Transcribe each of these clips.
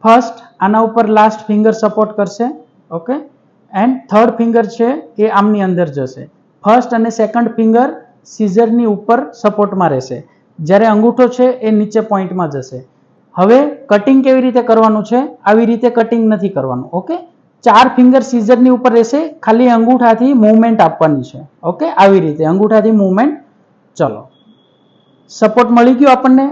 First આના ઉપર last finger support કરશે, ઓકે, એન્ડ થર્ડ ફિંગર છે એ આમની અંદર જશે. ફર્સ્ટ અને સેકન્ડ ફિંગર સીઝરની ઉપર સપોર્ટમાં રહેશે, જ્યારે અંગૂઠો છે એ નીચે પોઈન્ટમાં જશે. હવે કટિંગ કેવી રીતે કરવાનું છે, આવી રીતે કટિંગ નથી કરવાનું, ઓકે. 4 ફિંગર સીઝરની ઉપર રહેશે, ખાલી અંગૂઠાથી મૂવમેન્ટ આપવાની છે, ઓકે, આવી રીતે અંગૂઠાથી મૂવમેન્ટ. ચલો, સપોર્ટ મળી ગયો આપણને,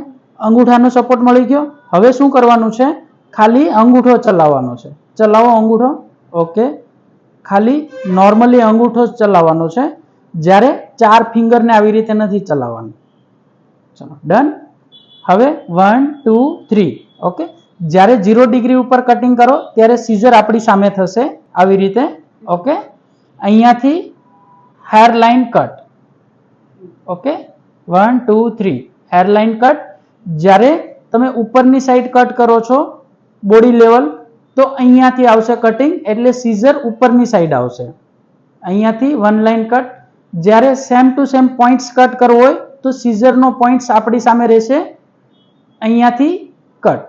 અંગૂઠાનો સપોર્ટ મળી ગયો. હવે શું કરવાનું છે, ખાલી અંગૂઠો ચલાવવાનો છે. ચલાવો અંગૂઠો, ઓકે, ખાલી નોર્મલી અંગૂઠો જ ચલાવવાનો છે, જ્યારે 4 ફિંગરને આવી રીતે નથી ચલાવવાનું. ચલો ડન. હવે 1 2 3, ઓકે. જ્યારે 0 ડિગ્રી ઉપર કટિંગ કરો ત્યારે સીઝર આપણી સામે થશે આવી રીતે, ઓકે. અહીંયાથી hair line cut, okay, 1 2 3 hair line cut. જ્યારે તમે ઉપરની સાઈડ કટ કરો છો બોડી લેવલ, તો અહીંયાથી આવશે કટિંગ, એટલે સીઝર ઉપરની સાઈડ આવશે. અહીંયાથી 1 લાઇન કટ. જ્યારે same to same points cut કરવો હોય તો સીઝરનો પોઈન્ટ્સ આપણી સામે રહેશે, અહીંયાથી કટ,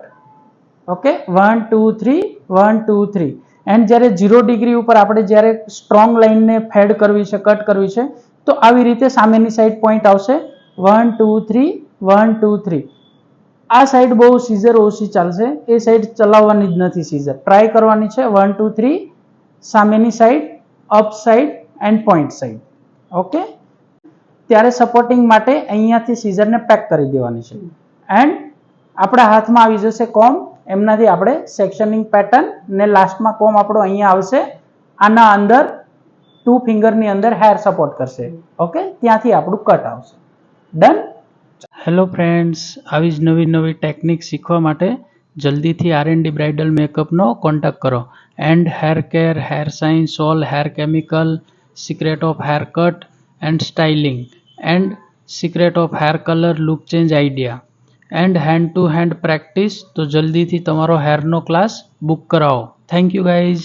ઓકે. 1 2 3 1 2 3. એન્ડ જ્યારે 0 ડિગ્રી ઉપર આપણે જ્યારે સ્ટ્રોંગ લાઇનને ફેડ કરવી છે, કટ કરવી છે, તો આવી રીતે સામેની સાઈડ પોઈન્ટ આવશે. 1 2 3 1 2 3. આ સાઈડ બહુ સીઝર ઓછી ચાલશે, એ સાઈડ ચલાવવાની જ નથી, સીઝર ટ્રાય કરવાની છે. 1 2 3 સામેની side, up side end point side, okay. ત્યારે સપોર્ટિંગ માટે અહીંયાથી સીઝરને પેક કરી દેવાની છે. એન્ડ આપણા હાથમાં આવી જશે કોમ, એમનાથી આપણે સેક્શનિંગ પેટર્ન, ને લાસ્ટમાં કોમ આપણો અહીંયા આવશે, આના અંદર 2 ફિંગરની અંદર હેર સપોર્ટ કરશે, ઓકે. ત્યાંથી આપણું કટ આવશે. ડન. હેલો ફ્રેન્ડ્સ, આવી જ નવી નવી ટેકનિક શીખવા માટે જલ્દીથી R&D બ્રાઇડલ મેકઅપનો કોન્ટેક્ટ કરો. And hair care, hair science, all hair chemical, secret of hair cut and styling, and secret of hair colour, look change idea, and hand to hand practice. તો જલ્દીથી તમારો હેરનો class book કરાવો. Thank you guys.